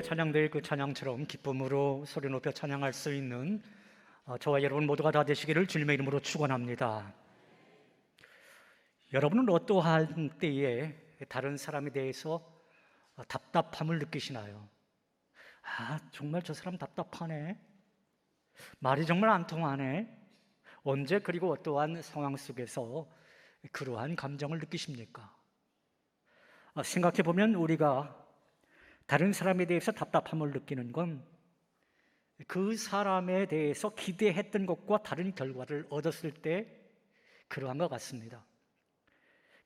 우리의 찬양될 그 찬양처럼 기쁨으로 소리 높여 찬양할 수 있는 저와 여러분 모두가 다 되시기를 주님의 이름으로 축원합니다. 여러분은 어떠한 때에 다른 사람에 대해서 답답함을 느끼시나요? 정말 저 사람 답답하네. 말이 정말 안 통하네. 언제 그리고 어떠한 상황 속에서 그러한 감정을 느끼십니까? 생각해 보면 우리가 다른 사람에 대해서 답답함을 느끼는 건 그 사람에 대해서 기대했던 것과 다른 결과를 얻었을 때 그러한 것 같습니다.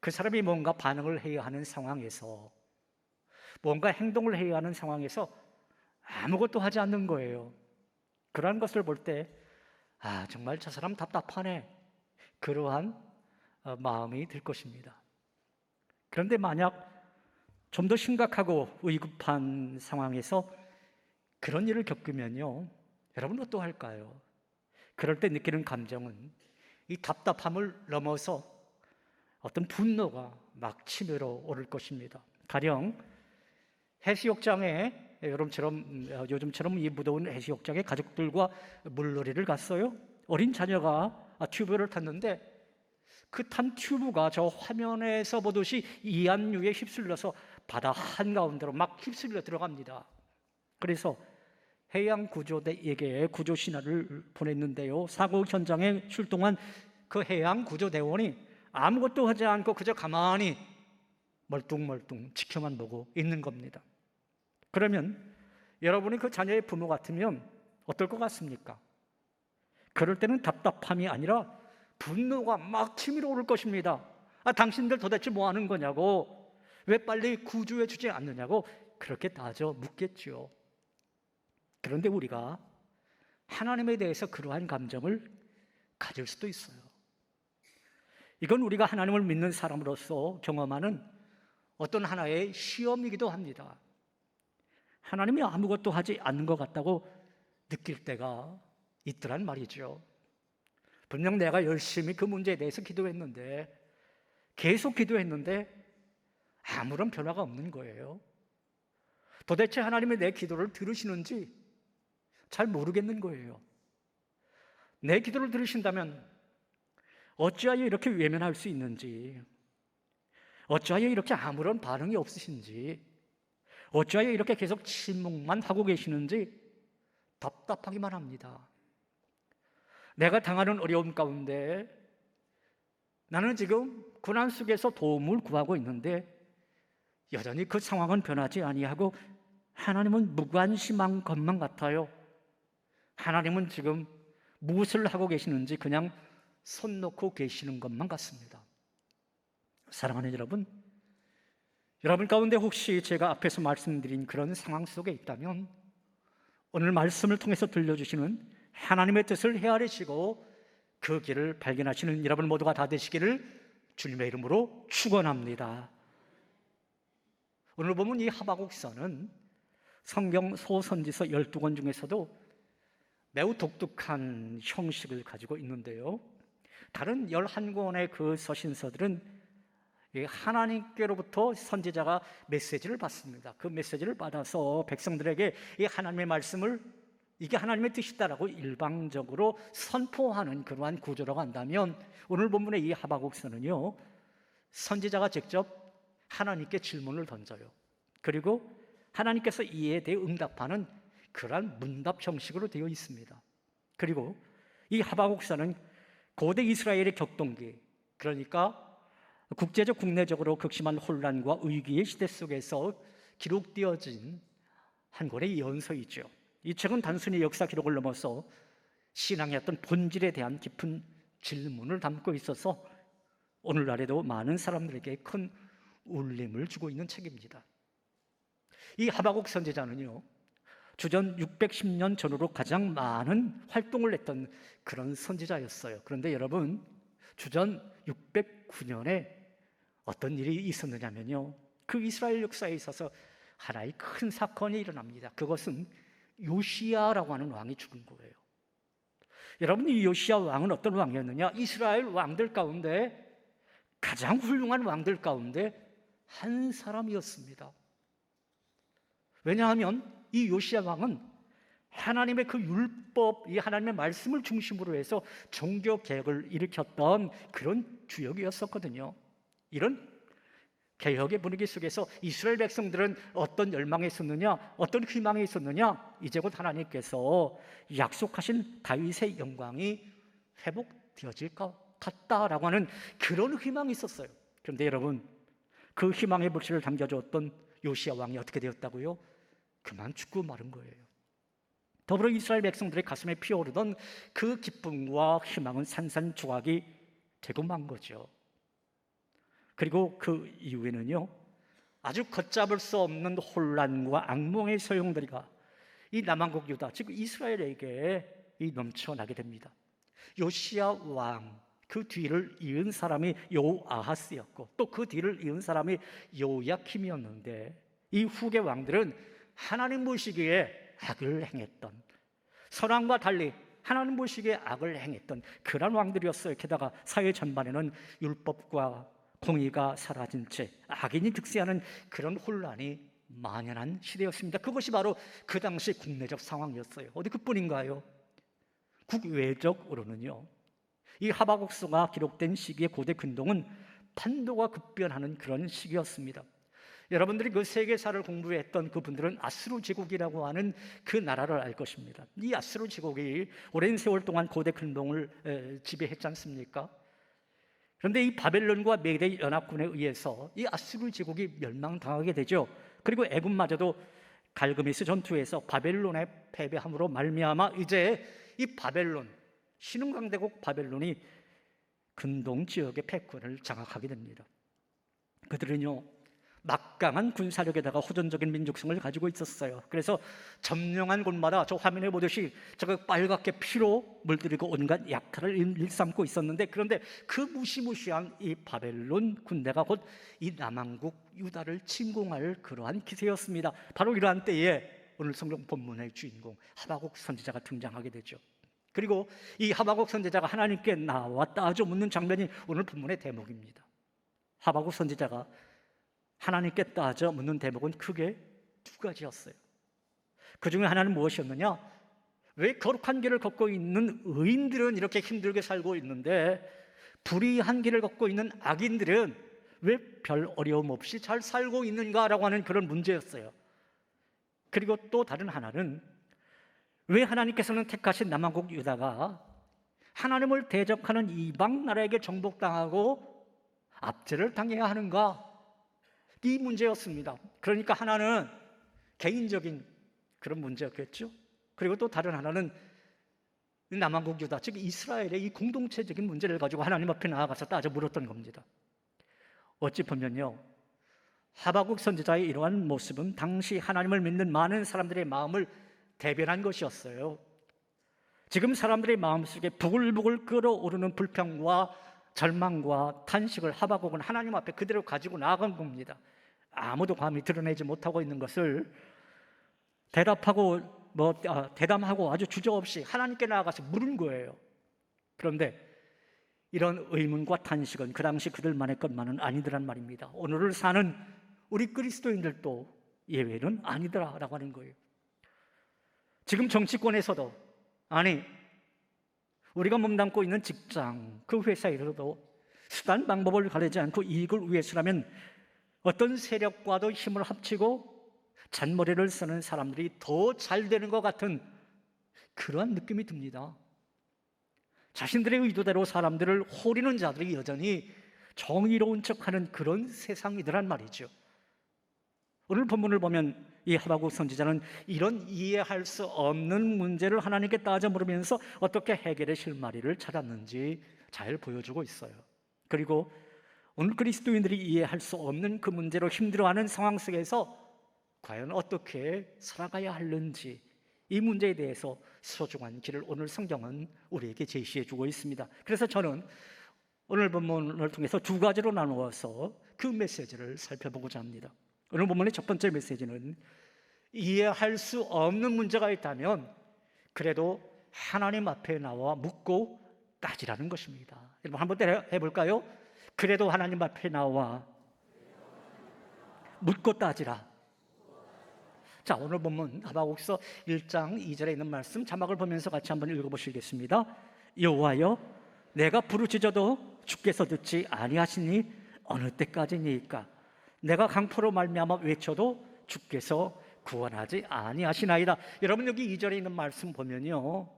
그 사람이 뭔가 반응을 해야 하는 상황에서, 뭔가 행동을 해야 하는 상황에서 아무것도 하지 않는 거예요. 그러한 것을 볼 때 정말 저 사람 답답하네, 그러한 마음이 들 것입니다. 그런데 만약 좀 더 심각하고 위급한 상황에서 그런 일을 겪으면요, 여러분 어떠할까요? 그럴 때 느끼는 감정은 이 답답함을 넘어서 어떤 분노가 막 치밀어 오를 것입니다. 가령 해수욕장에 요즘처럼 이 무더운 해수욕장에 가족들과 물놀이를 갔어요. 어린 자녀가 튜브를 탔는데 그 탄 튜브가 저 화면에서 보듯이 이안류에 휩쓸려서 바다 한가운데로 막 휩쓸려 들어갑니다. 그래서 해양구조대에게 구조신화를 보냈는데요, 사고 현장에 출동한 그 해양구조대원이 아무것도 하지 않고 그저 가만히 멀뚱멀뚱 지켜만 보고 있는 겁니다. 그러면 여러분이 그 자녀의 부모 같으면 어떨 것 같습니까? 그럴 때는 답답함이 아니라 분노가 막 치밀어 오를 것입니다. 당신들 도대체 뭐 하는 거냐고, 왜 빨리 구조해 주지 않느냐고 그렇게 따져 묻겠죠. 그런데 우리가 하나님에 대해서 그러한 감정을 가질 수도 있어요. 이건 우리가 하나님을 믿는 사람으로서 경험하는 어떤 하나의 시험이기도 합니다. 하나님이 아무것도 하지 않는 것 같다고 느낄 때가 있더란 말이죠. 분명 내가 열심히 그 문제에 대해서 기도했는데, 계속 기도했는데 아무런 변화가 없는 거예요. 도대체 하나님이 내 기도를 들으시는지 잘 모르겠는 거예요. 내 기도를 들으신다면 어찌하여 이렇게 외면할 수 있는지, 어찌하여 이렇게 아무런 반응이 없으신지, 어찌하여 이렇게 계속 침묵만 하고 계시는지 답답하기만 합니다. 내가 당하는 어려움 가운데 나는 지금 고난 속에서 도움을 구하고 있는데 여전히 그 상황은 변하지 아니하고 하나님은 무관심한 것만 같아요. 하나님은 지금 무엇을 하고 계시는지 그냥 손 놓고 계시는 것만 같습니다. 사랑하는 여러분, 여러분 가운데 혹시 제가 앞에서 말씀드린 그런 상황 속에 있다면 오늘 말씀을 통해서 들려주시는 하나님의 뜻을 헤아리시고 그 길을 발견하시는 여러분 모두가 다 되시기를 주님의 이름으로 축원합니다. 오늘 보면 이 하박국서는 성경 소선지서 12권 중에서도 매우 독특한 형식을 가지고 있는데요, 다른 11권의 그 서신서들은 하나님께로부터 선지자가 메시지를 받습니다. 그 메시지를 받아서 백성들에게 이 하나님의 말씀을, 이게 하나님의 뜻이다라고 일방적으로 선포하는 그러한 구조라고 한다면, 오늘 본문의 이 하박국서는요, 선지자가 직접 하나님께 질문을 던져요. 그리고 하나님께서 이에 대해 응답하는 그러한 문답 형식으로 되어 있습니다. 그리고 이 하박국서는 고대 이스라엘의 격동기, 그러니까 국제적 국내적으로 극심한 혼란과 위기의 시대 속에서 기록되어진 한 권의 예언서이죠. 이 책은 단순히 역사 기록을 넘어서 신앙의 어떤 본질에 대한 깊은 질문을 담고 있어서 오늘날에도 많은 사람들에게 큰 울림을 주고 있는 책입니다. 이 하박국 선지자는요, 주전 610년 전후로 가장 많은 활동을 했던 그런 선지자였어요. 그런데 여러분, 주전 609년에 어떤 일이 있었느냐면요, 그 이스라엘 역사에 있어서 하나의 큰 사건이 일어납니다. 그것은 요시야라고 하는 왕이 죽은 거예요. 여러분, 이 요시야 왕은 어떤 왕이었느냐? 이스라엘 왕들 가운데 가장 훌륭한 왕들 가운데 한 사람이었습니다. 왜냐하면 이 요시야 왕은 하나님의 그 율법, 이 하나님의 말씀을 중심으로 해서 종교 개혁을 일으켰던 그런 주역이었었거든요. 이런 개혁의 분위기 속에서 이스라엘 백성들은 어떤 열망에 있었느냐, 어떤 희망에 있었느냐, 이제 곧 하나님께서 약속하신 다윗의 영광이 회복되어질 것 같다라고 하는 그런 희망이 있었어요. 그런데 여러분, 그 희망의 불씨를 당겨주었던 요시야 왕이 어떻게 되었다고요? 그만 죽고 마른 거예요. 더불어 이스라엘 백성들의 가슴에 피어오르던 그 기쁨과 희망은 산산조각이 되고 만 거죠. 그리고 그 이후에는요, 아주 걷잡을 수 없는 혼란과 악몽의 소용돌이가 이 남왕국 유다, 즉 이스라엘에게 넘쳐나게 됩니다. 요시야 왕, 그 뒤를 이은 사람이 요아하스였고 또 그 뒤를 이은 사람이 요야킴이었는데, 이 후계 왕들은 하나님 보시기에 악을 행했던, 선왕과 달리 하나님 보시기에 악을 행했던 그런 왕들이었어요. 게다가 사회 전반에는 율법과 공의가 사라진 채 악인이 득세하는 그런 혼란이 만연한 시대였습니다. 그것이 바로 그 당시 국내적 상황이었어요. 어디 그뿐인가요? 국외적으로는요, 이 하박국서가 기록된 시기의 고대 근동은 판도가 급변하는 그런 시기였습니다. 여러분들이 그 세계사를 공부했던 그분들은 아수르 제국이라고 하는 그 나라를 알 것입니다. 이 아수르 제국이 오랜 세월 동안 고대 근동을 지배했지 않습니까? 그런데 이 바벨론과 메대 연합군에 의해서 이 아수르 제국이 멸망당하게 되죠. 그리고 애굽마저도 갈그미스 전투에서 바벨론에 패배함으로 말미암아 이제 이 바벨론, 신흥강대국 바벨론이 근동 지역의 패권을 장악하게 됩니다. 그들은요, 막강한 군사력에다가 호전적인 민족성을 가지고 있었어요. 그래서 점령한 곳마다 저 화면에 보듯이 저거 빨갛게 피로 물들이고 온갖 약탈을 일삼고 있었는데, 그런데 그 무시무시한 이 바벨론 군대가 곧 이 남왕국 유다를 침공할 그러한 기세였습니다. 바로 이러한 때에 오늘 성경 본문의 주인공 하박국 선지자가 등장하게 되죠. 그리고 이 하박국 선지자가 하나님께 나와 따져 묻는 장면이 오늘 본문의 대목입니다. 하박국 선지자가 하나님께 따져 묻는 대목은 크게 두 가지였어요. 그 중에 하나는 무엇이었느냐? 왜 거룩한 길을 걷고 있는 의인들은 이렇게 힘들게 살고 있는데 불의한 길을 걷고 있는 악인들은 왜 별 어려움 없이 잘 살고 있는가라고 하는 그런 문제였어요. 그리고 또 다른 하나는 왜 하나님께서는 택하신 남왕국 유다가 하나님을 대적하는 이방 나라에게 정복당하고 압제를 당해야 하는가? 이 문제였습니다. 그러니까 하나는 개인적인 그런 문제였겠죠. 그리고 또 다른 하나는 남왕국 유다, 즉 이스라엘의 이 공동체적인 문제를 가지고 하나님 앞에 나아가서 따져 물었던 겁니다. 어찌 보면요, 하박국 선지자의 이러한 모습은 당시 하나님을 믿는 많은 사람들의 마음을 대변한 것이었어요. 지금 사람들의 마음속에 부글부글 끓어오르는 불평과 절망과 탄식을 하박국은 하나님 앞에 그대로 가지고 나아간 겁니다. 아무도 감히 드러내지 못하고 있는 것을 대담하고 아주 주저없이 하나님께 나아가서 물은 거예요. 그런데 이런 의문과 탄식은 그 당시 그들만의 것만은 아니더란 말입니다. 오늘을 사는 우리 그리스도인들도 예외는 아니더라라고 하는 거예요. 지금 정치권에서도, 아니 우리가 몸담고 있는 직장, 그 회사에서도 수단 방법을 가리지 않고 이익을 위해서라면 어떤 세력과도 힘을 합치고 잔머리를 쓰는 사람들이 더 잘 되는 것 같은 그러한 느낌이 듭니다. 자신들의 의도대로 사람들을 호리는 자들이 여전히 정의로운 척하는 그런 세상이더란 말이죠. 오늘 본문을 보면 이 하박국 선지자는 이런 이해할 수 없는 문제를 하나님께 따져 물으면서 어떻게 해결의 실마리를 찾았는지 잘 보여주고 있어요. 그리고 오늘 그리스도인들이 이해할 수 없는 그 문제로 힘들어하는 상황 속에서 과연 어떻게 살아가야 하는지, 이 문제에 대해서 소중한 길을 오늘 성경은 우리에게 제시해 주고 있습니다. 그래서 저는 오늘 본문을 통해서 두 가지로 나누어서 그 메시지를 살펴보고자 합니다. 오늘 본문의 첫 번째 메시지는 이해할 수 없는 문제가 있다면 그래도 하나님 앞에 나와 묻고 따지라는 것입니다. 여러분 한번 해볼까요? 그래도 하나님 앞에 나와 묻고 따지라. 자, 오늘 본문 하박국서 1장 2절에 있는 말씀 자막을 보면서 같이 한번 읽어보시겠습니다. 여호와여, 내가 부르짖어도 주께서 듣지 아니하시니 어느 때까지니까? 내가 강포로 말미암아 외쳐도 주께서 구원하지 아니하시나이다. 여러분, 여기 2절에 있는 말씀 보면요,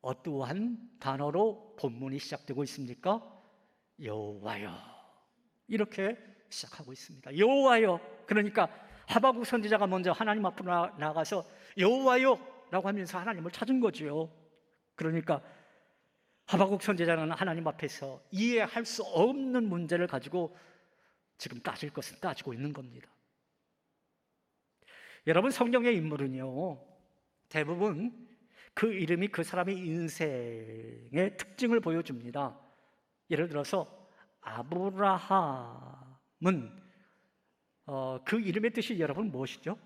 어떠한 단어로 본문이 시작되고 있습니까? 여호와여, 이렇게 시작하고 있습니다. 여호와여. 그러니까 하박국 선지자가 먼저 하나님 앞으로 나가서 여호와여 라고 하면서 하나님을 찾은 거죠. 그러니까 하박국 선지자는 하나님 앞에서 이해할 수 없는 문제를 가지고 지금 따질 것은 따지고 있는 겁니다. 여러분, 성경의 인물은요, 대부분 그 이름이 그 사람의 인생의 특징을 보여줍니다. 예를 들어서 아브라함은 그 이름의 뜻이 여러분 무엇이죠?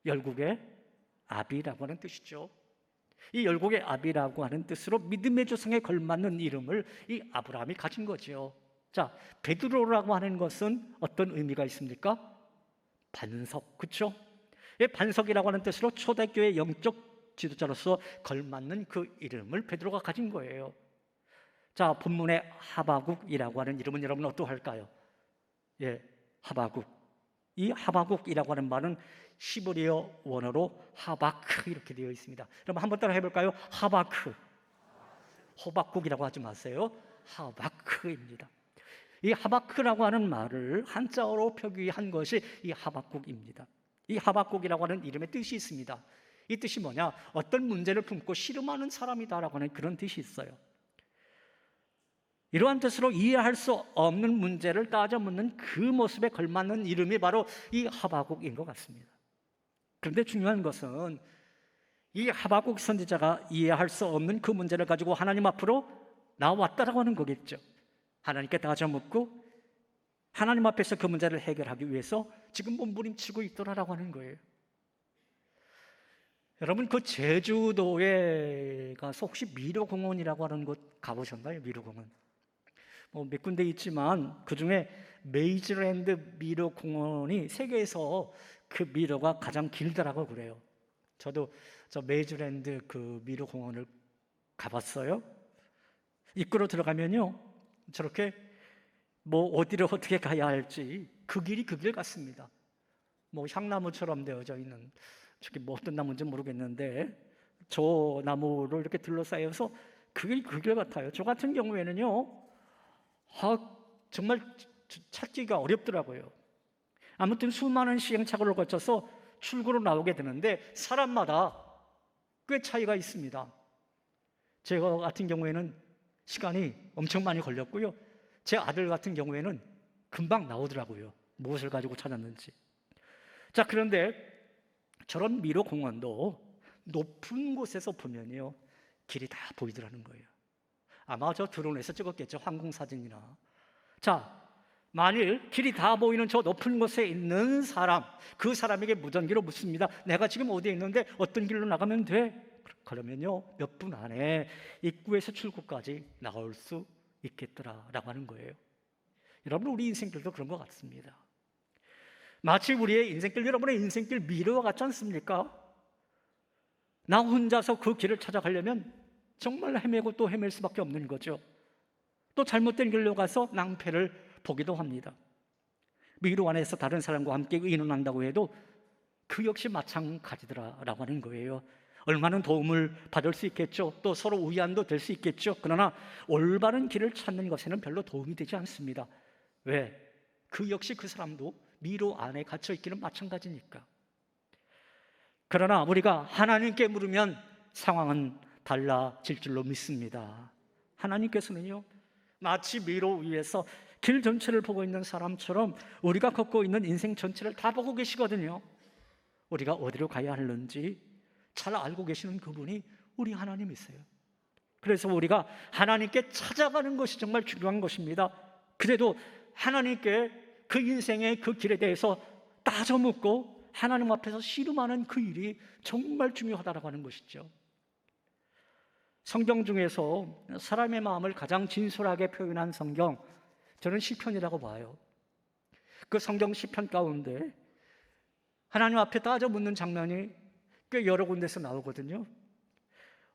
열국의 아비라고 하는 뜻이죠. 이 열국의 아비라고 하는 뜻으로 믿음의 조상에 걸맞는 이름을 이 아브라함이 가진 거죠. 자, 베드로라고 하는 것은 어떤 의미가 있습니까? 반석, 그렇죠? 반석이라고 하는 뜻으로 초대교회 영적 지도자로서 걸맞는 그 이름을 베드로가 가진 거예요. 자, 본문의 하박국이라고 하는 이름은 여러분 어떠할까요? 하박국. 이 하박국이라고 하는 말은 히브리어 원어로 하바크 이렇게 되어 있습니다. 여러분 한번 따라 해볼까요? 하바크. 호박국이라고 하지 마세요. 하바크입니다. 이 하바크라고 하는 말을 한자어로 표기한 것이 이 하박국입니다. 이 하박국이라고 하는 이름의 뜻이 있습니다. 이 뜻이 뭐냐? 어떤 문제를 품고 씨름하는 사람이다라고 하는 그런 뜻이 있어요. 이러한 뜻으로 이해할 수 없는 문제를 따져 묻는 그 모습에 걸맞는 이름이 바로 이 하박국인 것 같습니다. 그런데 중요한 것은 이 하박국 선지자가 이해할 수 없는 그 문제를 가지고 하나님 앞으로 나왔다라고 하는 거겠죠. 하나님께 따져 묻고 하나님 앞에서 그 문제를 해결하기 위해서 지금 몸부림치고 있더라라고 하는 거예요. 여러분, 그 제주도에 가서 혹시 미로공원이라고 하는 곳 가보셨나요? 미로공원. 몇 군데 있지만 그 중에 메이즈랜드 미로공원이 세계에서 그 미로가 가장 길다라고 그래요. 저도 저 메이즈랜드 그 미로공원을 가봤어요. 입구로 들어가면요, 저렇게 어디를 어떻게 가야 할지 그 길이 그 길 같습니다. 향나무처럼 되어져 있는, 저게 어떤 나무인지 모르겠는데 저 나무로 이렇게 둘러싸여서 그게 그 길 같아요. 저 같은 경우에는요, 정말 찾기가 어렵더라고요. 아무튼 수많은 시행착오를 거쳐서 출구로 나오게 되는데 사람마다 꽤 차이가 있습니다. 제가 같은 경우에는 시간이 엄청 많이 걸렸고요. 제 아들 같은 경우에는 금방 나오더라고요. 무엇을 가지고 찾았는지. 자, 그런데 저런 미로공원도 높은 곳에서 보면요, 길이 다 보이더라는 거예요. 아마 저 드론에서 찍었겠죠, 항공사진이나. 자, 만일 길이 다 보이는 저 높은 곳에 있는 사람, 그 사람에게 무전기로 묻습니다. 내가 지금 어디에 있는데 어떤 길로 나가면 돼? 그러면요, 몇 분 안에 입구에서 출구까지 나올 수 있겠더라라고 하는 거예요. 여러분, 우리 인생길도 그런 것 같습니다. 마치 우리의 인생길, 여러분의 인생길 미로와 같지 않습니까? 나 혼자서 그 길을 찾아가려면 정말 헤매고 또 헤맬 수밖에 없는 거죠. 또 잘못된 길로 가서 낭패를 보기도 합니다. 미로 안에서 다른 사람과 함께 의논한다고 해도 그 역시 마찬가지더라라고 하는 거예요. 얼마나 도움을 받을 수 있겠죠. 또 서로 위안도 될 수 있겠죠. 그러나 올바른 길을 찾는 것에는 별로 도움이 되지 않습니다. 왜? 그 역시 그 사람도 미로 안에 갇혀 있기는 마찬가지니까. 그러나 우리가 하나님께 물으면 상황은 달라질 줄로 믿습니다. 하나님께서는요, 마치 미로 위에서 길 전체를 보고 있는 사람처럼 우리가 걷고 있는 인생 전체를 다 보고 계시거든요. 우리가 어디로 가야 하는지 잘 알고 계시는 그분이 우리 하나님이세요. 그래서 우리가 하나님께 찾아가는 것이 정말 중요한 것입니다. 그래도 하나님께 그 인생의 그 길에 대해서 따져 묻고 하나님 앞에서 씨름하는 그 일이 정말 중요하다고 하는 것이죠. 성경 중에서 사람의 마음을 가장 진솔하게 표현한 성경, 저는 시편이라고 봐요. 그 성경 시편 가운데 하나님 앞에 따져 묻는 장면이 꽤 여러 군데서 나오거든요.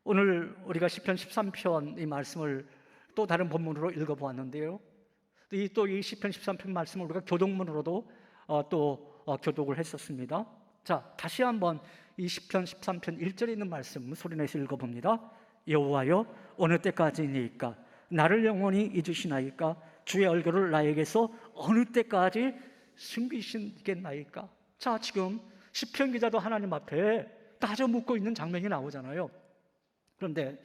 오늘 우리가 시편 13편 이 말씀을 또 다른 본문으로 읽어보았는데요. 또 이 시편 13편 말씀을 우리가 교독문으로도 교독을 했었습니다. 자, 다시 한번 이 시편 13편 1절에 있는 말씀 소리내서 읽어봅니다. 여호와여, 어느 때까지니까 나를 영원히 잊으시나이까? 주의 얼굴을 나에게서 어느 때까지 숨기시겠나이까? 자, 지금 시편 기자도 하나님 앞에 따져 묻고 있는 장면이 나오잖아요. 그런데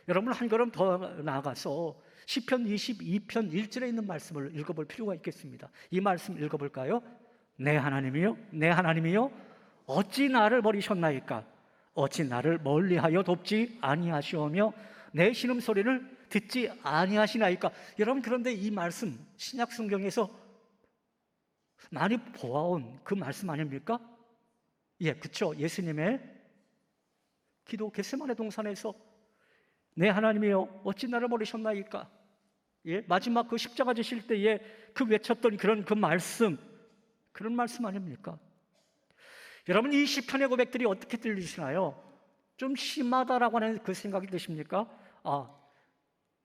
여러분, 한 걸음 더 나아가서 시편 22편 1절에 있는 말씀을 읽어볼 필요가 있겠습니다. 이 말씀 읽어볼까요? 내 하나님이요, 내 하나님이요, 어찌 나를 버리셨나이까? 어찌 나를 멀리하여 돕지 아니하시오며 내 신음소리를 듣지 아니하시나이까? 여러분, 그런데 이 말씀 신약 성경에서 많이 보아온 그 말씀 아닙니까? 예, 그렇죠. 예수님의 기도 겟세마네 동산에서 내 하나님이여, 어찌 나를 버리셨나이까? 예, 마지막 그 십자가 지실 때에 그 외쳤던 그 말씀, 그런 말씀 아닙니까? 여러분, 이 시편의 고백들이 어떻게 들리시나요? 좀 심하다라고 하는 그 생각이 드십니까?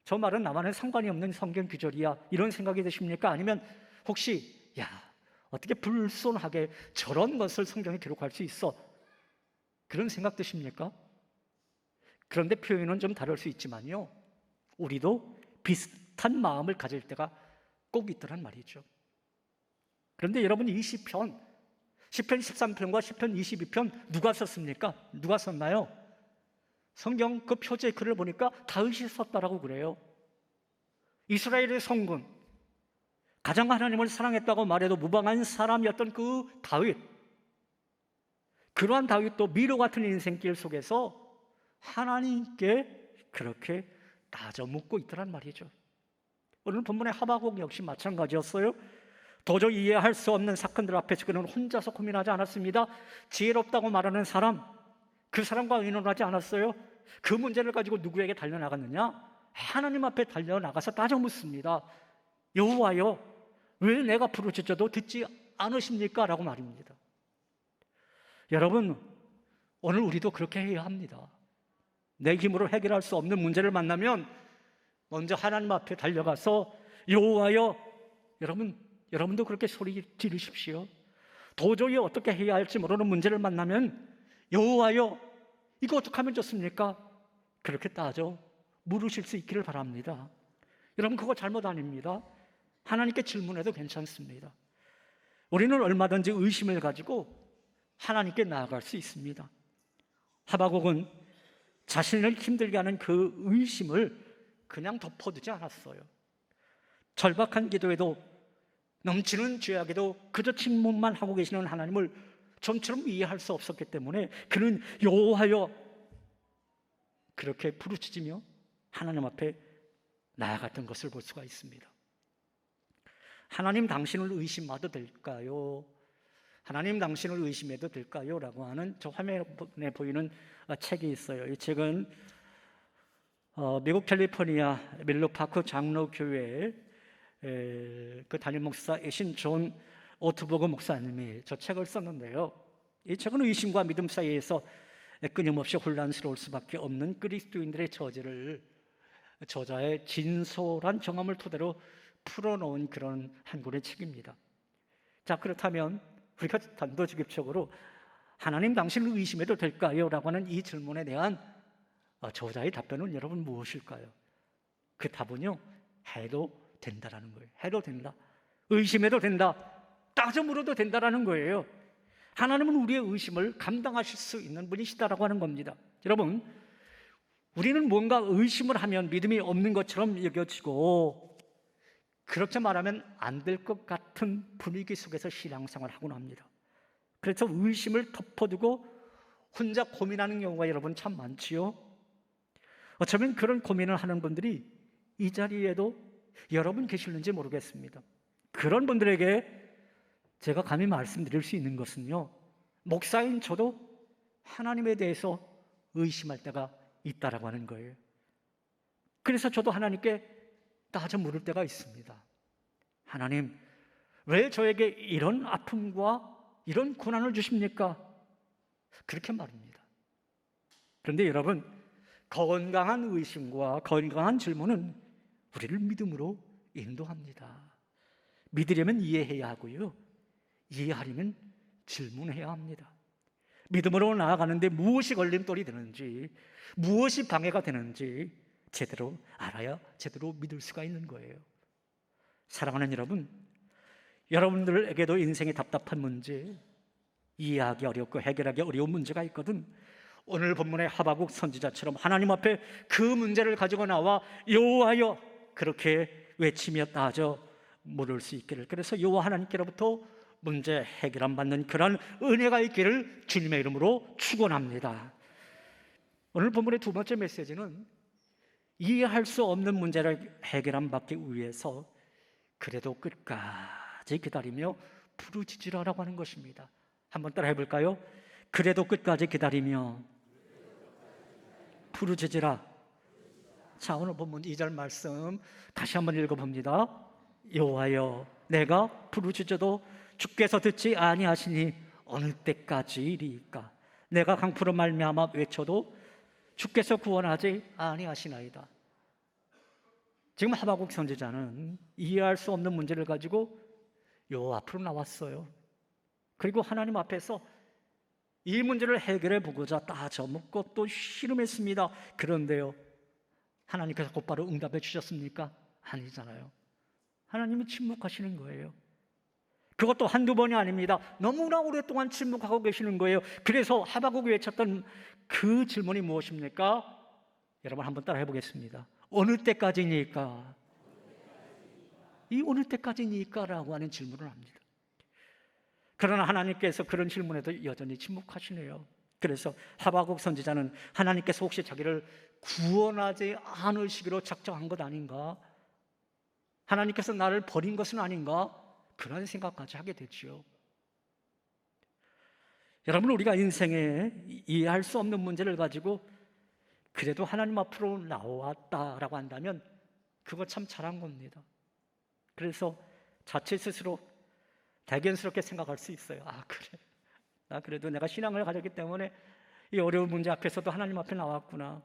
저 말은 나만은 상관이 없는 성경 구절이야, 이런 생각이 드십니까? 아니면 혹시 어떻게 불손하게 저런 것을 성경에 기록할 수 있어, 그런 생각 드십니까? 그런데 표현은 좀 다를 수 있지만요, 우리도 비슷한 마음을 가질 때가 꼭 있더란 말이죠. 그런데 여러분, 이 시편 13편과 시편 22편 누가 썼습니까? 누가 썼나요? 성경 그 표제 글을 보니까 다윗이 썼다라고 그래요. 이스라엘의 성군, 가장 하나님을 사랑했다고 말해도 무방한 사람이었던 그 다윗, 그러한 다윗도 미로 같은 인생길 속에서 하나님께 그렇게 따져 묻고 있더란 말이죠. 오늘 본문의 하박국 역시 마찬가지였어요. 도저히 이해할 수 없는 사건들 앞에서 그는 혼자서 고민하지 않았습니다. 지혜롭다고 말하는 사람, 그 사람과 의논하지 않았어요. 그 문제를 가지고 누구에게 달려나갔느냐? 하나님 앞에 달려나가서 따져 묻습니다. 여호와여, 왜 내가 부르짖어도 듣지 않으십니까? 라고 말입니다. 여러분, 오늘 우리도 그렇게 해야 합니다. 내 힘으로 해결할 수 없는 문제를 만나면 먼저 하나님 앞에 달려가서 여호와여, 여러분도 그렇게 소리 지르십시오. 도저히 어떻게 해야 할지 모르는 문제를 만나면 여호와여, 이거 어떻게 하면 좋습니까? 그렇게 따져 물으실 수 있기를 바랍니다. 여러분, 그거 잘못 아닙니다. 하나님께 질문해도 괜찮습니다. 우리는 얼마든지 의심을 가지고 하나님께 나아갈 수 있습니다. 하박국은 자신을 힘들게 하는 그 의심을 그냥 덮어두지 않았어요. 절박한 기도에도, 넘치는 죄악에도 그저 침묵만 하고 계시는 하나님을 좀처럼 이해할 수 없었기 때문에 그는 여호와여, 그렇게 부르짖으며 하나님 앞에 나아갔던 것을 볼 수가 있습니다. 하나님, 당신을 의심해도 될까요? 하나님, 당신을 의심해도 될까요? 라고 하는 저 화면에 보이는 책이 있어요. 이 책은 미국 캘리포니아 밀로파크 장로교회 그 담임 목사이신 존 오트버그 목사님이 저 책을 썼는데요, 이 책은 의심과 믿음 사이에서 끊임없이 혼란스러울 수밖에 없는 그리스도인들의 저지를 저자의 진솔한 경험을 토대로 풀어놓은 그런 한 권의 책입니다. 자, 그렇다면 우리가 단도직입적으로 하나님, 당신을 의심해도 될까요? 라고 하는 이 질문에 대한 저자의 답변은 여러분 무엇일까요? 그 답은요, 해도 된다라는 거예요. 해도 된다, 의심해도 된다, 따져 물어도 된다라는 거예요. 하나님은 우리의 의심을 감당하실 수 있는 분이시다라고 하는 겁니다. 여러분, 우리는 뭔가 의심을 하면 믿음이 없는 것처럼 여겨지고 그렇게 말하면 안 될 것 같은 분위기 속에서 신앙생활을 하곤 합니다. 그래서 의심을 덮어두고 혼자 고민하는 경우가 여러분 참 많지요. 어쩌면 그런 고민을 하는 분들이 이 자리에도 여러분 계실는지 모르겠습니다. 그런 분들에게 제가 감히 말씀드릴 수 있는 것은요, 목사인 저도 하나님에 대해서 의심할 때가 있다라고 하는 거예요. 그래서 저도 하나님께 따져 물을 때가 있습니다. 하나님, 왜 저에게 이런 아픔과 이런 고난을 주십니까? 그렇게 말입니다. 그런데 여러분, 건강한 의심과 건강한 질문은 우리를 믿음으로 인도합니다. 믿으려면 이해해야 하고요, 이해하려면 질문해야 합니다. 믿음으로 나아가는데 무엇이 걸림돌이 되는지, 무엇이 방해가 되는지 제대로 알아야 제대로 믿을 수가 있는 거예요. 사랑하는 여러분, 여러분들에게도 인생의 답답한 문제, 이해하기 어렵고 해결하기 어려운 문제가 있거든. 오늘 본문의 하박국 선지자처럼 하나님 앞에 그 문제를 가지고 나와 여호와여 그렇게 외치며 따져 물을 수 있기를, 그래서 여호와 하나님께로부터 문제 해결함 받는 그런 은혜가 있기를 주님의 이름으로 축원합니다. 오늘 본문의 두 번째 메시지는 이해할 수 없는 문제를 해결함 받기 위해서 그래도 끝까지 기다리며 부르짖으라라고 하는 것입니다. 한번 따라 해볼까요? 그래도 끝까지 기다리며 부르짖으라. 자, 오늘 본문 2절 말씀 다시 한번 읽어봅니다. 여호와여 내가 부르짖어도 주께서 듣지 아니하시니 어느 때까지이리까? 내가 강포로 말미암아 외쳐도 주께서 구원하지 아니하시나이다. 지금 하박국 선지자는 이해할 수 없는 문제를 가지고 여호와 앞으로 나왔어요. 그리고 하나님 앞에서 이 문제를 해결해 보고자 따져 묻고 또 씨름했습니다. 그런데요, 하나님께서 곧바로 응답해 주셨습니까? 아니잖아요. 하나님이 침묵하시는 거예요. 그것도 한두 번이 아닙니다. 너무나 오랫동안 침묵하고 계시는 거예요. 그래서 하박국이 외쳤던 그 질문이 무엇입니까? 여러분 한번 따라 해보겠습니다. 어느 때까지니까? 이 어느 때까지니까? 라고 하는 질문을 합니다. 그러나 하나님께서 그런 질문에도 여전히 침묵하시네요. 그래서 하박국 선지자는 하나님께서 혹시 자기를 구원하지 않으시기로 작정한 것 아닌가? 하나님께서 나를 버린 것은 아닌가? 그런 생각까지 하게 되지요. 여러분, 우리가 인생에 이해할 수 없는 문제를 가지고 그래도 하나님 앞으로 나왔다라고 한다면 그거 참 잘한 겁니다. 그래서 자체 스스로 대견스럽게 생각할 수 있어요. 아, 그래, 나 그래도 내가 신앙을 가졌기 때문에 이 어려운 문제 앞에서도 하나님 앞에 나왔구나.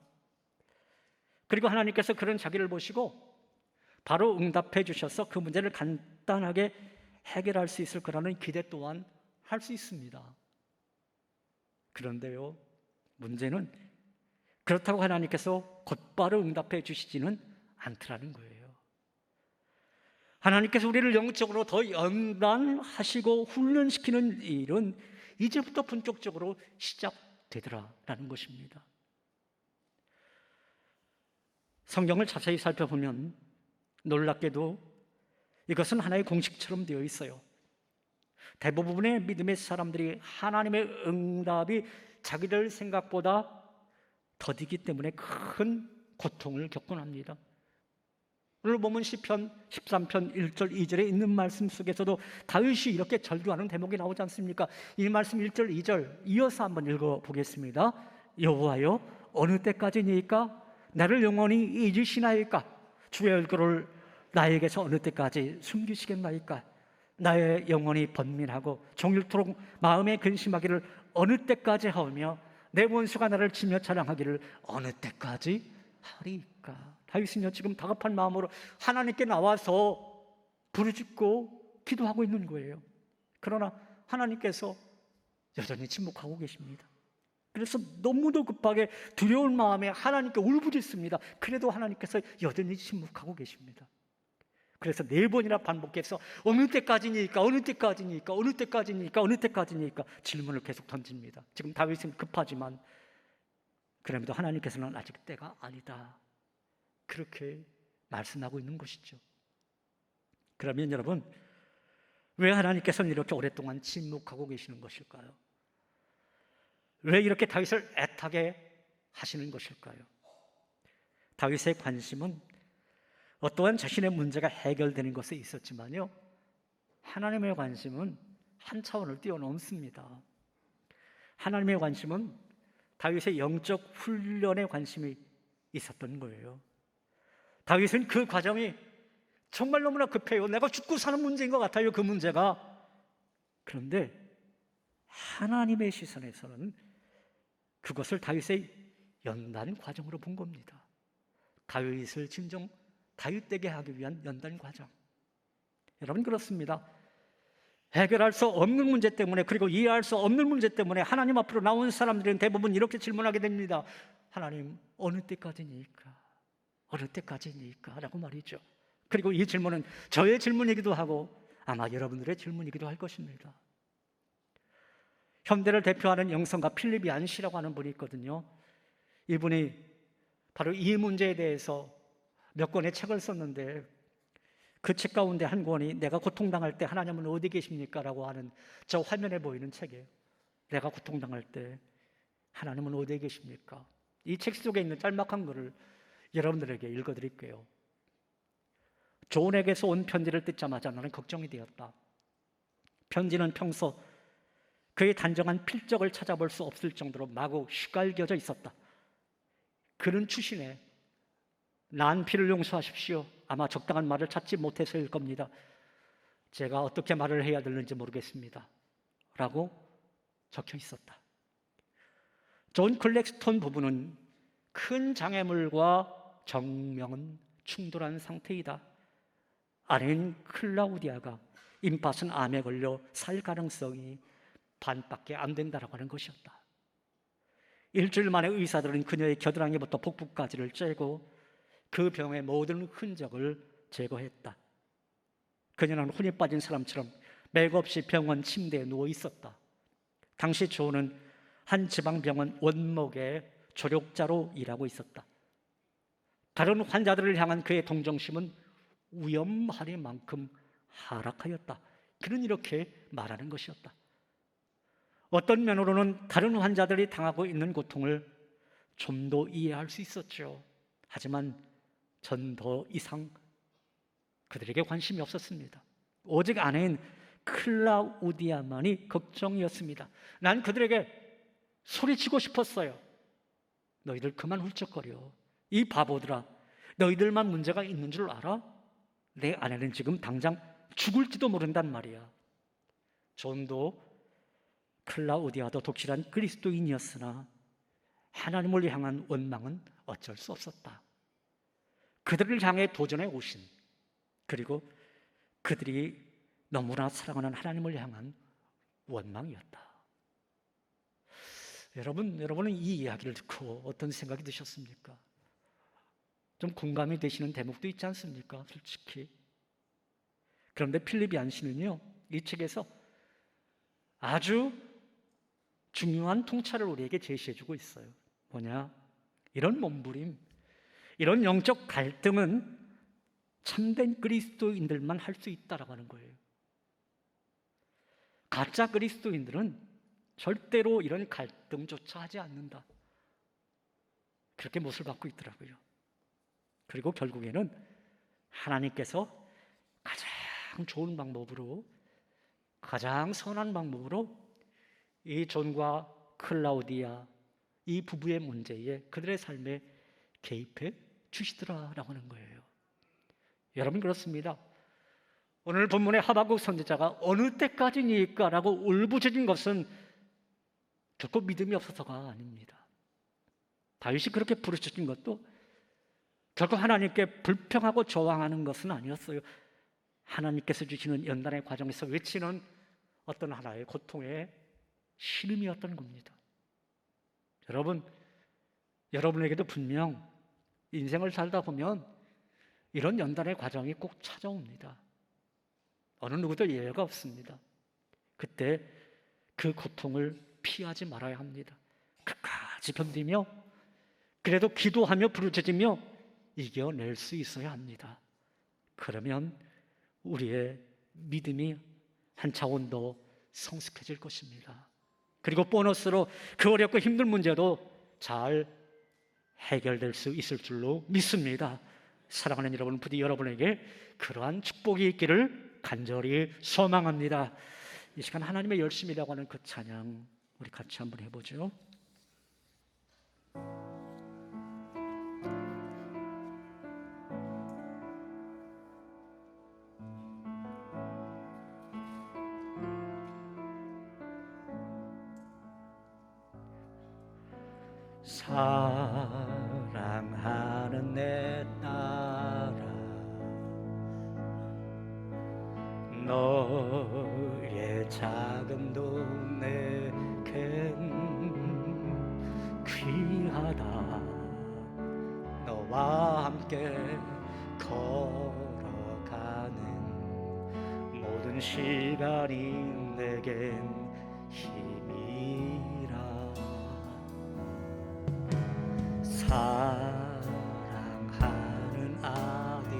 그리고 하나님께서 그런 자기를 보시고 바로 응답해 주셔서 그 문제를 간단하게 해결할 수 있을 거라는 기대 또한 할 수 있습니다. 그런데요, 문제는 그렇다고 하나님께서 곧바로 응답해 주시지는 않더라는 거예요. 하나님께서 우리를 영적으로 더 연단하시고 훈련시키는 일은 이제부터 본격적으로 시작되더라라는 것입니다. 성경을 자세히 살펴보면 놀랍게도 이것은 하나의 공식처럼 되어 있어요. 대부분의 믿음의 사람들이 하나님의 응답이 자기들 생각보다 더디기 때문에 큰 고통을 겪곤 합니다. 오늘 보면 시편 13편 1절 2절에 있는 말씀 속에서도 다윗이 이렇게 절규하는 대목이 나오지 않습니까? 이 말씀 1절 2절 이어서 한번 읽어보겠습니다. 여호와여 어느 때까지니까? 나를 영원히 잊으시나이까? 주의 얼굴을 나에게서 어느 때까지 숨기시겠나이까? 나의 영혼이 번민하고 종일토록 마음에 근심하기를 어느 때까지 하오며 내 원수가 나를 치며 자랑하기를 어느 때까지 하리까? 다윗은요 지금 다급한 마음으로 하나님께 나와서 부르짖고 기도하고 있는 거예요. 그러나 하나님께서 여전히 침묵하고 계십니다. 그래서 너무도 급하게 두려운 마음에 하나님께 울부짖습니다. 그래도 하나님께서 여전히 침묵하고 계십니다. 그래서 4번이나 반복해서 어느 때까지니까, 어느 때까지니까, 어느 때까지니까, 어느 때까지니까 질문을 계속 던집니다. 지금 다윗은 급하지만 그럼에도 하나님께서는 아직 때가 아니다, 그렇게 말씀하고 있는 것이죠. 그러면 여러분, 왜 하나님께서는 이렇게 오랫동안 침묵하고 계시는 것일까요? 왜 이렇게 다윗을 애타게 하시는 것일까요? 다윗의 관심은 어떠한 자신의 문제가 해결되는 것에 있었지만요, 하나님의 관심은 한 차원을 뛰어넘습니다. 하나님의 관심은 다윗의 영적 훈련에 관심이 있었던 거예요. 다윗은 그 과정이 정말 너무나 급해요. 내가 죽고 사는 문제인 것 같아요, 그 문제가. 그런데 하나님의 시선에서는 그것을 다윗의 연단 과정으로 본 겁니다. 다윗을 진정 다윗되게 하기 위한 연단 과정. 여러분, 그렇습니다. 해결할 수 없는 문제 때문에, 그리고 이해할 수 없는 문제 때문에 하나님 앞으로 나온 사람들은 대부분 이렇게 질문하게 됩니다. 하나님, 어느 때까지니까? 어느 때까지니까? 라고 말이죠. 그리고 이 질문은 저의 질문이기도 하고 아마 여러분들의 질문이기도 할 것입니다. 현대를 대표하는 영성가 필립 얀시라고 하는 분이 있거든요. 이분이 바로 이 문제에 대해서 몇 권의 책을 썼는데, 그 책 가운데 한 권이 내가 고통당할 때 하나님은 어디 계십니까? 라고 하는, 저 화면에 보이는 책이에요. 내가 고통당할 때 하나님은 어디에 계십니까? 이 책 속에 있는 짤막한 글을 여러분들에게 읽어드릴게요. 존에게서 온 편지를 뜯자마자 나는 걱정이 되었다. 편지는 평소 그의 단정한 필적을 찾아볼 수 없을 정도로 마구 휘갈겨져 있었다. 그는 추신해 난 피를 용서하십시오. 아마 적당한 말을 찾지 못해서일 겁니다. 제가 어떻게 말을 해야 되는지 모르겠습니다. 라고 적혀 있었다. 존 클렉스톤 부부는 큰 장애물과 정명은 충돌한 상태이다. 아내인 클라우디아가 임파선 암에 걸려 살 가능성이 반밖에 안 된다라고 하는 것이었다. 일주일 만에 의사들은 그녀의 겨드랑이부터 복부까지를 째고 그 병의 모든 흔적을 제거했다. 그녀는 혼이 빠진 사람처럼 맥없이 병원 침대에 누워 있었다. 당시 존은 한 지방병원 원목의 조력자로 일하고 있었다. 다른 환자들을 향한 그의 동정심은 위험하리만큼 하락하였다. 그는 이렇게 말하는 것이었다. 어떤 면으로는 다른 환자들이 당하고 있는 고통을 좀 더 이해할 수 있었죠. 하지만 전 더 이상 그들에게 관심이 없었습니다. 오직 아내인 클라우디아만이 걱정이었습니다. 난 그들에게 소리치고 싶었어요. 너희들 그만 훌쩍거려. 이 바보들아, 너희들만 문제가 있는 줄 알아? 내 아내는 지금 당장 죽을지도 모른단 말이야. 존도 클라우디아도 독실한 그리스도인이었으나 하나님을 향한 원망은 어쩔 수 없었다. 그들을 향해 도전해 오신, 그리고 그들이 너무나 사랑하는 하나님을 향한 원망이었다. 여러분은 이 이야기를 듣고 어떤 생각이 드셨습니까? 좀 공감이 되시는 대목도 있지 않습니까? 솔직히. 그런데 필립 얀시는요, 이 책에서 아주 중요한 통찰을 우리에게 제시해주고 있어요. 뭐냐? 이런 몸부림, 이런 영적 갈등은 참된 그리스도인들만 할 수 있다라고 하는 거예요. 가짜 그리스도인들은 절대로 이런 갈등조차 하지 않는다. 그렇게 못을 받고 있더라고요. 그리고 결국에는 하나님께서 가장 좋은 방법으로, 가장 선한 방법으로 이 존과 클라우디아, 이 부부의 문제에 그들의 삶에 개입해 주시더라라고 하는 거예요. 여러분, 그렇습니다. 오늘 본문의 하박국 선지자가 어느 때까지니까 라고 울부짖은 것은 결코 믿음이 없어서가 아닙니다. 다윗이 그렇게 부르짖은 것도 결코 하나님께 불평하고 저항하는 것은 아니었어요. 하나님께서 주시는 연단의 과정에서 외치는 어떤 하나의 고통의 신음이었던 겁니다. 여러분에게도 분명 인생을 살다 보면 이런 연단의 과정이 꼭 찾아옵니다. 어느 누구도 예외가 없습니다. 그때 그 고통을 피하지 말아야 합니다. 끝까지 견디며, 그래도 기도하며 부르짖으며 이겨낼 수 있어야 합니다. 그러면 우리의 믿음이 한 차원 더 성숙해질 것입니다. 그리고 보너스로 그 어렵고 힘든 문제도 잘 해결될 수 있을 줄로 믿습니다. 사랑하는 여러분, 부디 여러분에게 그러한 축복이 있기를 간절히 소망합니다. 이 시간 하나님의 열심이라고 하는 그 찬양 우리 같이 한번 해보죠. 사랑하는 내 딸아, 너의 자금도 내겐 귀하다. 너와 함께 걸어가는 모든 시간이 내겐 힘이라. 사랑하는 아들아,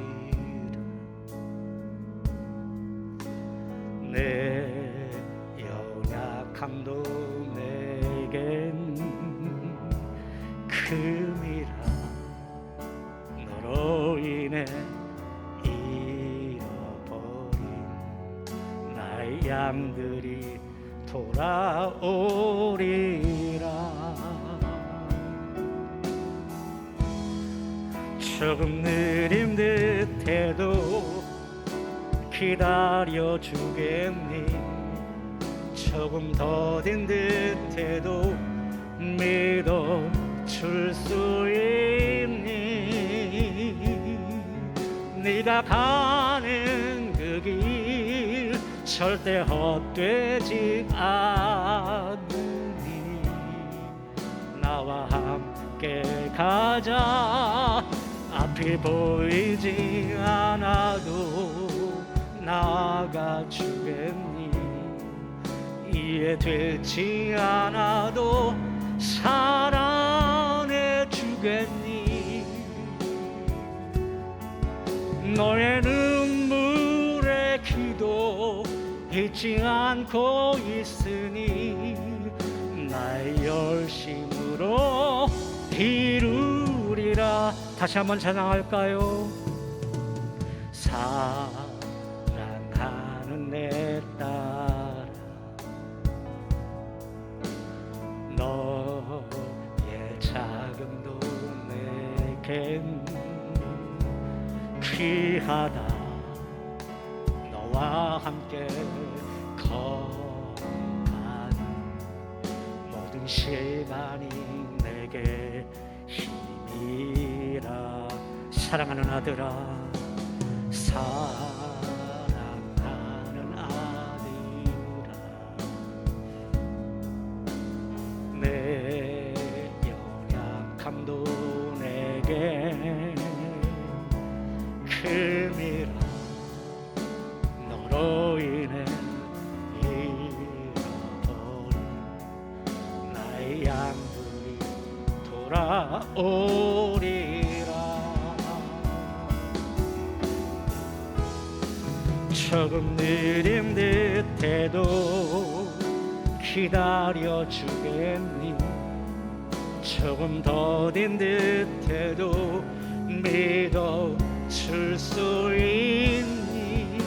내 연약함도 내겐 금이라. 너로 인해 잃어버린 나의 양들이 돌아오리라. 조금 느린 듯해도 기다려주겠니? 조금 더딘 듯해도 믿어줄 수 있니? 네가 가는 그 길 절대 헛되지 않으니 나와 함께 가자. 앞이 보이지 않아도 나아가주겠니? 이해되지 않아도 사랑해주겠니? 너의 눈물의 기도 잊지 않고 있으니 나의 열심으로 이루리라. 다시 한번 찬양할까요? 사랑하는 내 딸아, 너의 자금도 내겐 귀하다. 너와 함께 걸어가는 모든 시간이 내게 힘이라. 사랑하는 아들아, 사랑하는 아들아, 내 연약함도 내게 금이라. 너로 인해 잃어버린 나의 양들이 돌아오리라. 조금 느린 듯해도 기다려주겠니? 조금 더딘 듯해도 믿어줄 수 있니?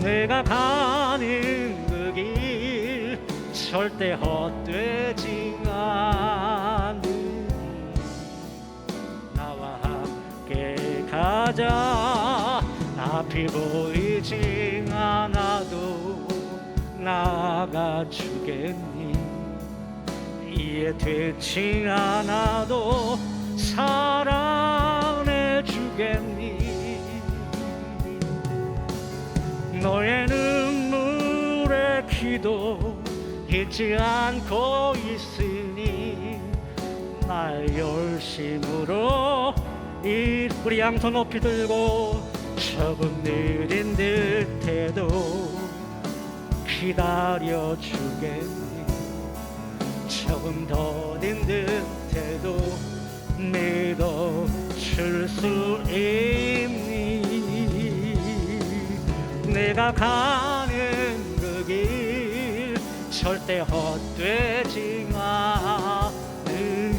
내가 가는 그 길 절대 헛되지 않으니 나와 함께 가자. 앞이 보이지 않아도 나아가주겠니? 이해되지 않아도 사랑해주겠니? 너의 눈물의 기도 잊지 않고 있으니 나의 열심으로 우리 양손 높이 들고 조금 느린 듯해도 기다려주겠니? 조금 더딘 듯해도 믿어줄 수 있니? 내가 가는 그 길 절대 헛되지 않으니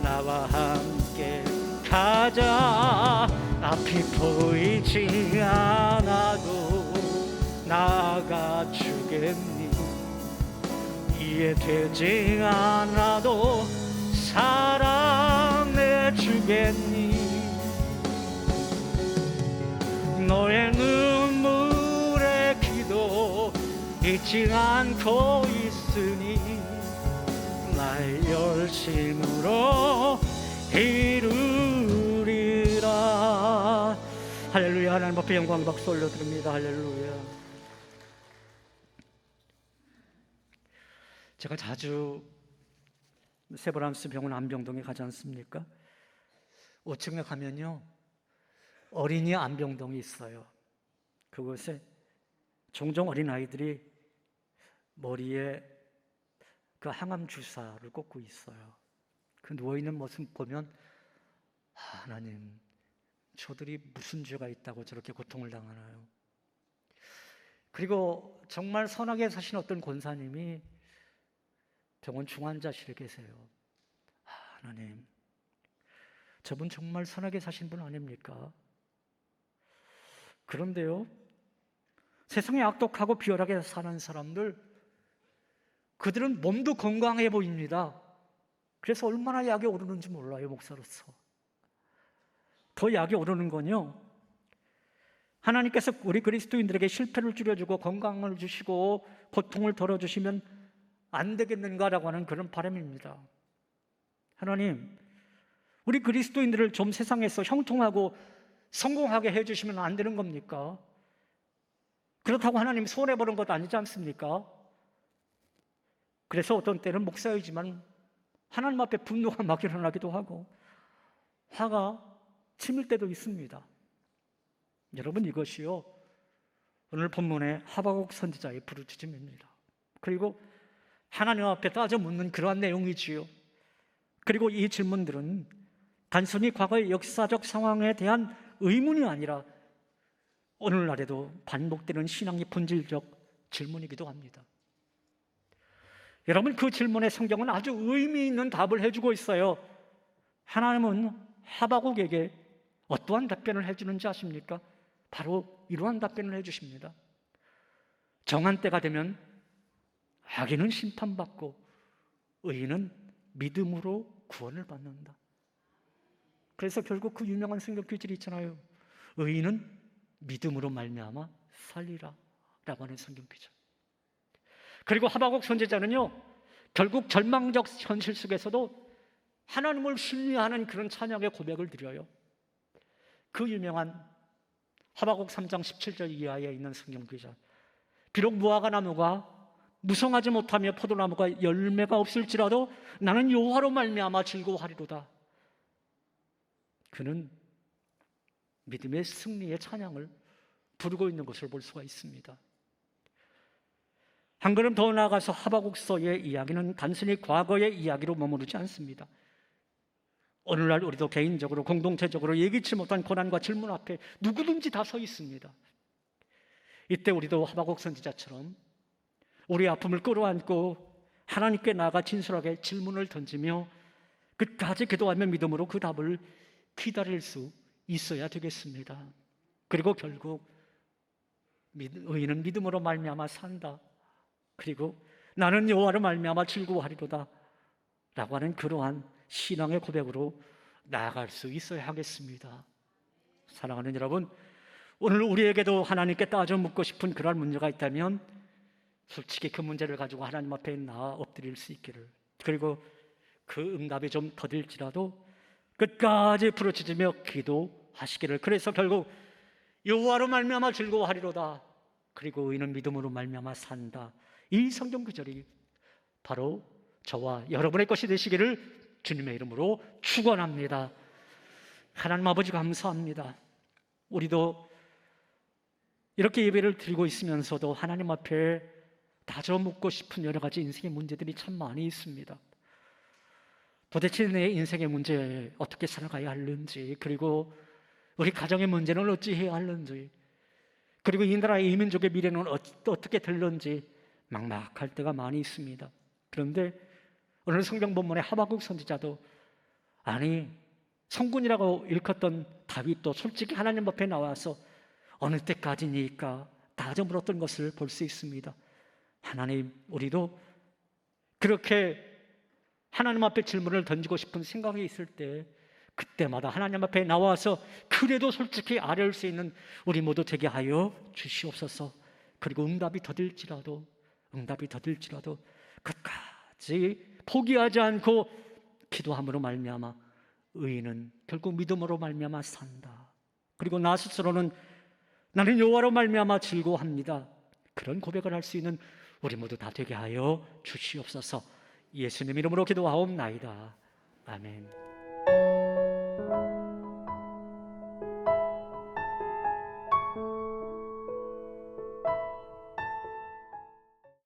나와 함께 가자. 앞이 보이지 않아도 나아가주겠니? 이해되지 않아도 사랑해주겠니? 너의 눈물의 기도 잊지 않고 있으니 나의 열심으로 이루리라. 할렐루야. 하나님 앞에 영광 박수 올려드립니다. 할렐루야. 제가 자주 세브란스 병원 안병동에 가지 않습니까? 5층에 가면요, 어린이 안병동이 있어요. 그곳에 종종 어린아이들이 머리에 그 항암 주사를 꽂고 있어요. 그 누워있는 모습 보면 하나님, 저들이 무슨 죄가 있다고 저렇게 고통을 당하나요? 그리고 정말 선하게 사신 어떤 권사님이 병원 중환자실에 계세요. 하나님, 저분 정말 선하게 사신 분 아닙니까? 그런데요, 세상에 악독하고 비열하게 사는 사람들, 그들은 몸도 건강해 보입니다. 그래서 얼마나 약이 오르는지 몰라요, 목사로서. 더 약이 오르는 건요, 하나님께서 우리 그리스도인들에게 실패를 줄여주고 건강을 주시고 고통을 덜어주시면 안 되겠는가라고 하는 그런 바람입니다. 하나님, 우리 그리스도인들을 좀 세상에서 형통하고 성공하게 해주시면 안 되는 겁니까? 그렇다고 하나님 손해보는 것도 아니지 않습니까? 그래서 어떤 때는 목사이지만 하나님 앞에 분노가 막 일어나기도 하고 화가 치밀 때도 있습니다. 여러분, 이것이요, 오늘 본문의 하박국 선지자의 부르짖음입니다. 그리고 하나님 앞에 따져 묻는 그러한 내용이지요. 그리고 이 질문들은 단순히 과거의 역사적 상황에 대한 의문이 아니라 오늘날에도 반복되는 신앙의 본질적 질문이기도 합니다. 여러분, 그 질문에 성경은 아주 의미 있는 답을 해주고 있어요. 하나님은 하박국에게 어떠한 답변을 해주는지 아십니까? 바로 이러한 답변을 해주십니다. 정한 때가 되면 악인은 심판받고 의인은 믿음으로 구원을 받는다. 그래서 결국 그 유명한 성경 구절이 있잖아요. 의인은 믿음으로 말미암아 살리라 라고 하는 성경 구절. 그리고 하박국 선지자는요, 결국 절망적 현실 속에서도 하나님을 신뢰하는 그런 찬양의 고백을 드려요. 그 유명한 하박국 3장 17절 이하에 있는 성경 구절. 비록 무화과 나무가 무성하지 못하며 포도나무가 열매가 없을지라도 나는 여호와로 말미암아 즐거워하리로다. 그는 믿음의 승리의 찬양을 부르고 있는 것을 볼 수가 있습니다. 한 걸음 더 나아가서 하박국서의 이야기는 단순히 과거의 이야기로 머무르지 않습니다. 오늘날 우리도 개인적으로 공동체적으로 예기치 못한 고난과 질문 앞에 누구든지 다 서 있습니다. 이때 우리도 하박국 선지자처럼 우리 아픔을 끌어안고 하나님께 나아가 진솔하게 질문을 던지며 끝까지 기도하며 믿음으로 그 답을 기다릴 수 있어야 되겠습니다. 그리고 결국 의인은 믿음으로 말미암아 산다. 그리고 나는 여호와로 말미암아 즐거워하리로다 라고 하는 그러한 신앙의 고백으로 나아갈 수 있어야 하겠습니다. 사랑하는 여러분, 오늘 우리에게도 하나님께 따져 묻고 싶은 그러한 문제가 있다면 솔직히 그 문제를 가지고 하나님 앞에 나아 엎드릴 수 있기를, 그리고 그 응답이 좀 더딜지라도 끝까지 부르짖으며 기도하시기를. 그래서 결국 여호와로 말미암아 즐거워하리로다. 그리고 의인은 믿음으로 말미암아 산다. 이 성경 구절이 바로 저와 여러분의 것이 되시기를 주님의 이름으로 축원합니다. 하나님 아버지 감사합니다. 우리도 이렇게 예배를 드리고 있으면서도 하나님 앞에 다져 묻고 싶은 여러 가지 인생의 문제들이 참 많이 있습니다. 도대체 내 인생의 문제 어떻게 살아가야 하는지, 그리고 우리 가정의 문제는 어찌해야 하는지, 그리고 이 나라의 이 민족의 미래는 어떻게 될는지 막막할 때가 많이 있습니다. 그런데 오늘 성경 본문의 하박국 선지자도, 아니 성군이라고 일컫던 다윗도 솔직히 하나님 앞에 나와서 어느 때까지니까 다져 물었던 것을 볼 수 있습니다. 하나님, 우리도 그렇게 하나님 앞에 질문을 던지고 싶은 생각이 있을 때 그때마다 하나님 앞에 나와서 그래도 솔직히 아뢰올 수 있는 우리 모두 되게 하여 주시옵소서. 그리고 응답이 더딜지라도 끝까지 포기하지 않고 기도함으로 말미암아 의인은 결국 믿음으로 말미암아 산다. 그리고 나 스스로는 나는 여호와로 말미암아 즐거워합니다. 그런 고백을 할 수 있는 우리 모두 다 되게 하여 주시옵소서. 예수님 이름으로 기도하옵나이다. 아멘.